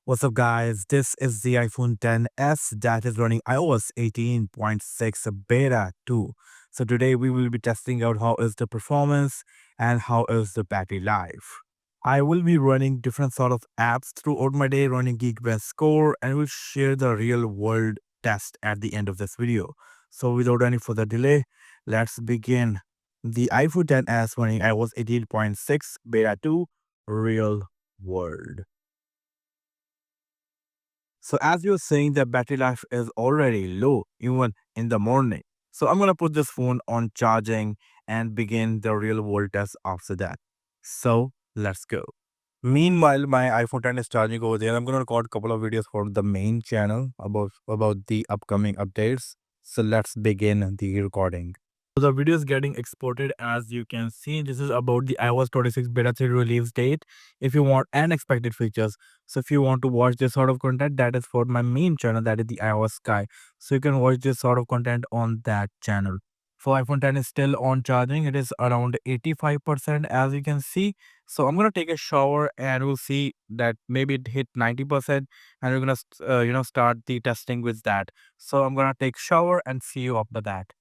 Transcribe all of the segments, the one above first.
What's up, guys? This is the iPhone XS that is running iOS 18.6 Beta 2. So today we will be testing out how is the performance and how is the battery life. I will be running different sort of apps throughout my day, running Geekbench score, and will share the real world test at the end of this video. So without any further delay, let's begin. The iPhone XS running iOS 18.6 Beta 2 real world. So as you're saying, the battery life is already low even in the morning. So I'm gonna put this phone on charging and begin the real world test after that. So let's go. Meanwhile, my iPhone 10 is charging over there. I'm gonna record a couple of videos for the main channel about the upcoming updates. So let's begin the recording. So the video is getting exported. As you can see, this is about the iOS 26 beta 3 release date. If you want unexpected features, so if you want to watch this sort of content, that is for my main channel, that is the iOS Sky. So you can watch this sort of content on that channel. For iPhone 10 is still on charging. It is around 85% as you can see. So I'm gonna take a shower and we'll see that maybe it hit 90%, and we're gonna start the testing with that. So I'm gonna take shower and see you after that.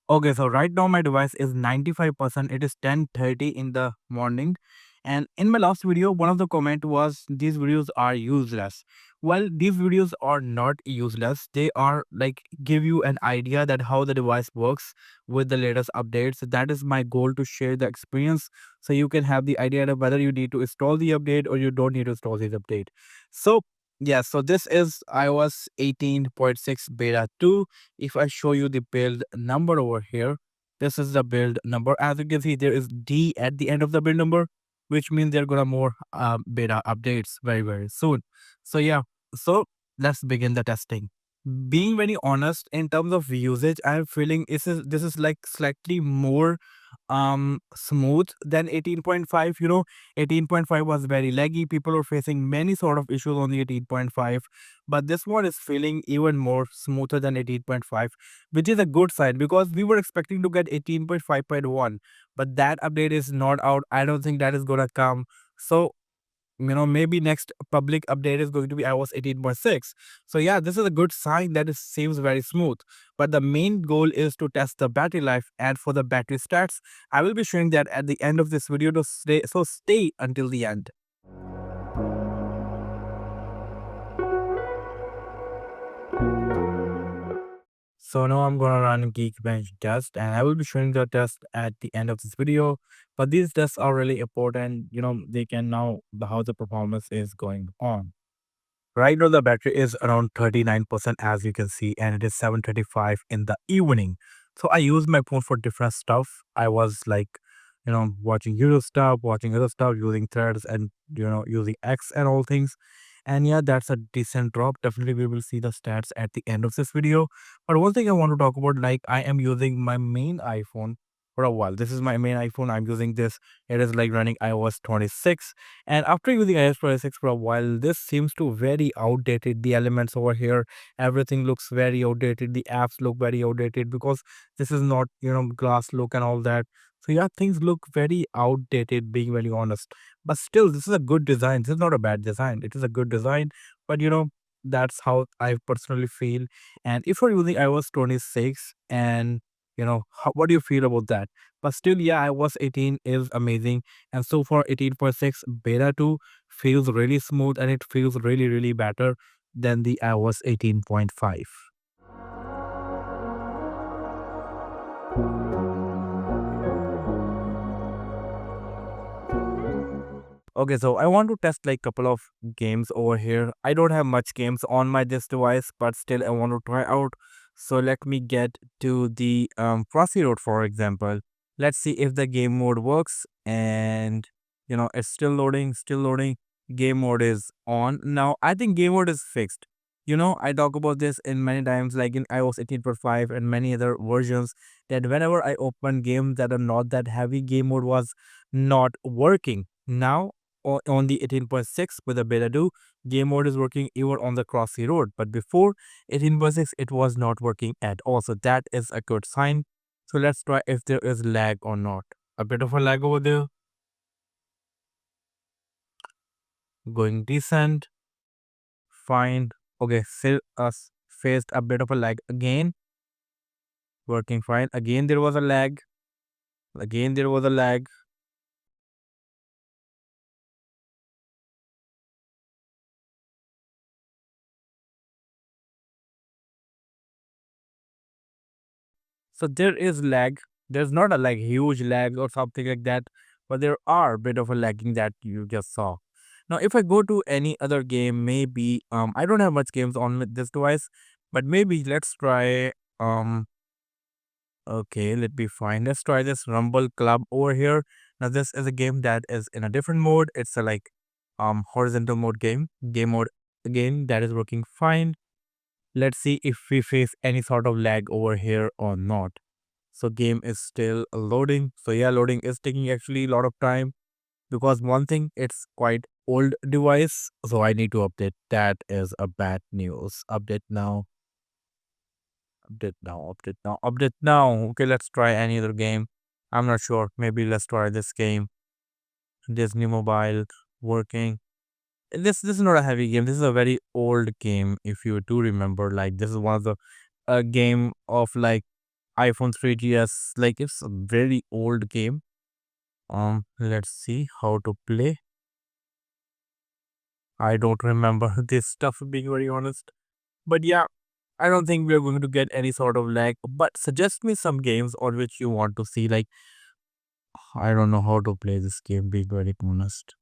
Okay, so right now my device is 95%. It is 10:30 in the morning. And in my last video, one of the comment was these videos are useless. Well, these videos are not useless. They are like give you an idea that how the device works with the latest updates. That is my goal, to share the experience so you can have the idea of whether you need to install the update or you don't need to install this update. So yeah, so this is iOS 18.6 beta 2. If I show you the build number over here, this is the build number. As you can see, there is D at the end of the build number, which means they're gonna more beta updates very soon. So yeah, so let's begin the testing. Being very honest, in terms of usage, I'm feeling this is like slightly more smooth than 18.5. 18.5 was very laggy. People were facing many sort of issues on the 18.5, but this one is feeling even more smoother than 18.5, which is a good sign because we were expecting to get 18.5.1, but that update is not out. I don't think that is gonna come. So maybe next public update is going to be iOS 18.6. So yeah, this is a good sign that it seems very smooth. But the main goal is to test the battery life, and for the battery stats, I will be showing that at the end of this video. To stay until the end. So now I'm gonna run Geekbench test, and I will be showing the test at the end of this video. But these tests are really important. They can know how the performance is going on. Right now, the battery is around 39% as you can see, and it is 7:35 in the evening. So I use my phone for different stuff. I was like, watching YouTube stuff, watching other stuff, using threads and, using X and all things. And yeah, that's a decent drop. Definitely, we will see the stats at the end of this video. But one thing I want to talk about, like I am using my main iPhone for a while. This is my main iPhone. I'm using this. It is like running iOS 26, and after using iOS 26 for a while, this seems to very outdated. The elements over here, everything looks very outdated. The apps look very outdated because this is not, glass look and all that. So yeah, things look very outdated, being very honest. But still, this is a good design. This is not a bad design. It is a good design. But that's how I personally feel. And if you're using iOS 26, and what do you feel about that? But still, yeah, iOS 18 is amazing, and so far 18.6 beta 2 feels really smooth, and it feels really better than the iOS 18.5. Okay, so I want to test like couple of games over here. I don't have much games on my this device, but still I want to try out. So let me get to the Crossy Road, for example. Let's see if the game mode works, and it's still loading, still loading. Game mode is on. Now I think game mode is fixed. I talk about this in many times, like in iOS 18.5 and many other versions, that whenever I open games that are not that heavy, game mode was not working. Now on the 18.6 with the beta 2, game mode is working even on the Crossy Road. But before 18.6, it was not working at all. So that is a good sign. So let's try if there is lag or not. A bit of a lag over there. Going decent. fine. Okay, still faced a bit of a lag again. Working fine. Again there was a lag. Again there was a lag. So there is lag. There's not a like huge lag or something like that, but there are a bit of a lagging that you just saw. Now, if I go to any other game, maybe I don't have much games on with this device, but maybe let's try okay, let me find. Let's try this Rumble Club over here. Now, this is a game that is in a different mode. It's a like horizontal mode game mode again that is working fine. Let's see if we face any sort of lag over here or not. So game is still loading. So yeah, loading is taking actually a lot of time because one thing, it's quite old device. So I need to update. That is a bad news. Update now. Update now. Update now. Update now. Okay, let's try any other game. I'm not sure. Maybe let's try this game. Disney Mobile working. This is not a heavy game. This is a very old game. If you do remember, like this is one of the a game of like iPhone 3GS. Like it's a very old game. Let's see how to play. I don't remember this stuff being very honest. But yeah, I don't think we're going to get any sort of lag. But suggest me some games on which you want to see. Like I don't know how to play this game, being very honest.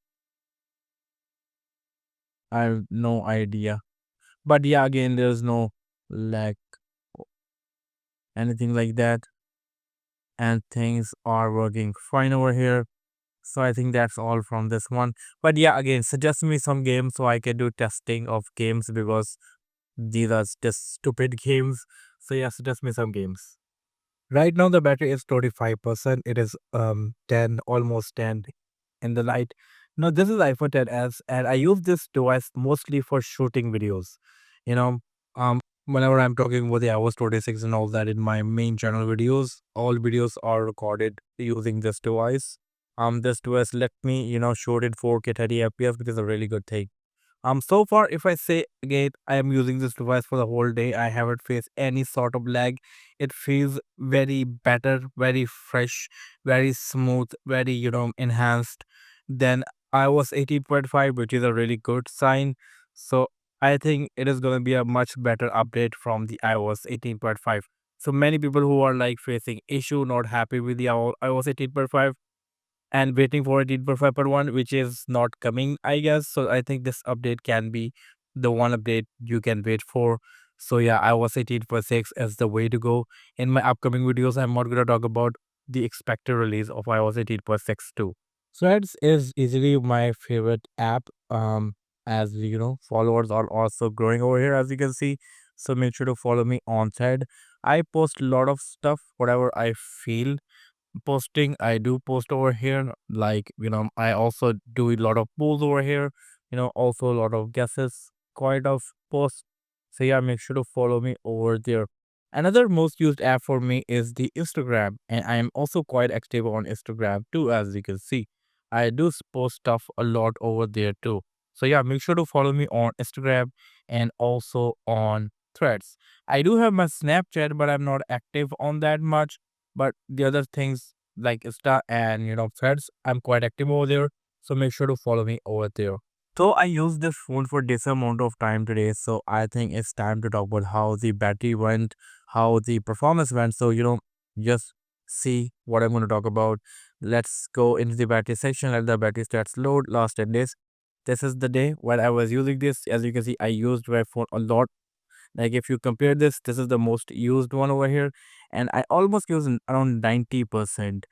I have no idea. But yeah, again, there's no lag, anything like that. And things are working fine over here. So I think that's all from this one. But yeah, again, suggest me some games so I can do testing of games because these are just stupid games. So yeah, suggest me some games. Right now the battery is 25%. It is 10, almost 10 in the light. Now this is iPhone 10s and I use this device mostly for shooting videos. You know, whenever I'm talking about the iOS 26 and all that in my main channel videos, all videos are recorded using this device. This device let me, shoot in 4K 30 FPS, which is a really good thing. So far, if I say again, I am using this device for the whole day. I haven't faced any sort of lag. It feels very better, very fresh, very smooth, very, enhanced than iOS 18.5, which is a really good sign. So I think it is going to be a much better update from the iOS 18.5. So many people who are like facing issue, not happy with the iOS 18.5, and waiting for 18.5.1, which is not coming, I guess. So I think this update can be the one update you can wait for. So yeah, iOS 18.6 is the way to go. In my upcoming videos, I'm not going to talk about the expected release of iOS 18.6 too. Threads is easily my favorite app. As followers are also growing over here, as you can see. So make sure to follow me on Thread. I post a lot of stuff, whatever I feel posting. I do post over here. Like, I also do a lot of polls over here, also a lot of guesses, quite of posts. So yeah, make sure to follow me over there. Another most used app for me is the Instagram, and I am also quite active on Instagram too, as you can see. I do post stuff a lot over there too. So yeah, make sure to follow me on Instagram and also on Threads. I do have my Snapchat, but I'm not active on that much. But the other things like Insta and Threads, I'm quite active over there. So make sure to follow me over there. So I use this phone for this amount of time today. So I think it's time to talk about how the battery went, how the performance went. So just see what I'm going to talk about. Let's go into the battery section. Let the battery stats load. Last 10 days. This is the day when I was using this. As you can see, I used my phone a lot. Like if you compare this is the most used one over here, and I almost use around 90%.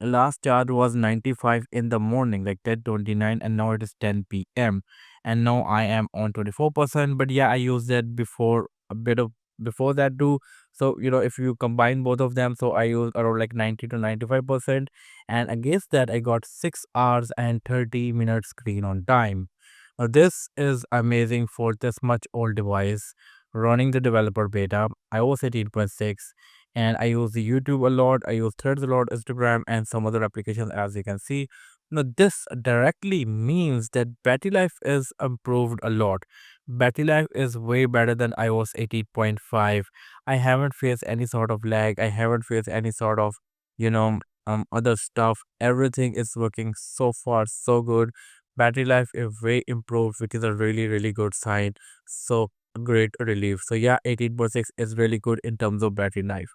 Last charge was 95 in the morning, like 10:29, and now it is 10 p.m. and now I am on 24%. But yeah, I used that before a bit of before that too. So if you combine both of them, so I use around like 90 to 95%, and against that I got 6 hours and 30 minutes screen on time. Now, this is amazing for this much old device running the developer beta, iOS 18.6, and I use the YouTube a lot, I use Threads a lot, Instagram, and some other applications as you can see. Now, this directly means that battery life is improved a lot. Battery life is way better than iOS 18.5. I haven't faced any sort of lag. I haven't faced any sort of, you know, other stuff. Everything is working so far so good. Battery life is way improved, which is a really, really good sign. So great relief. So yeah, 18.6 is really good in terms of battery life.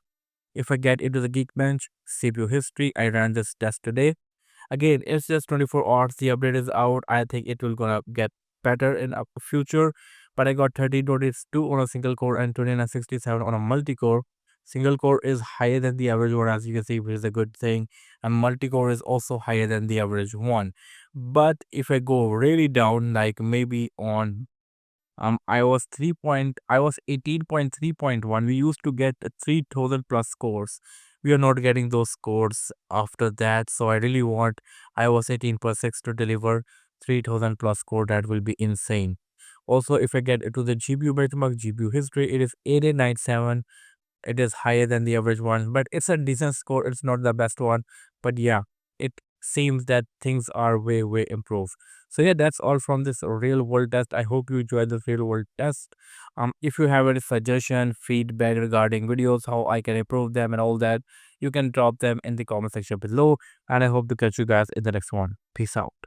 If I get into the Geekbench CPU history, I ran this test today. Again, it's just 24 hours. The update is out. I think it will gonna get better in the future. But I got 1322 on a single core and 2967 on a multi-core. Single core is higher than the average one, as you can see, which is a good thing. And multi-core is also higher than the average one. But if I go really down, like maybe on iOS 18.3.1, we used to get 3000 plus scores. We are not getting those scores after that, so I really want iOS 18.6 to deliver 3000 plus score. That will be insane. Also, if I get into the GPU benchmark, GPU history, it is 8897. It is higher than the average one, but it's a decent score. It's not the best one, but yeah, it seems that things are way improved. So yeah, that's all from this real world test. I hope you enjoyed this real world test. If you have any suggestion, feedback regarding videos, how I can improve them and all that, you can drop them in the comment section below. And I hope to catch you guys in the next one. Peace out.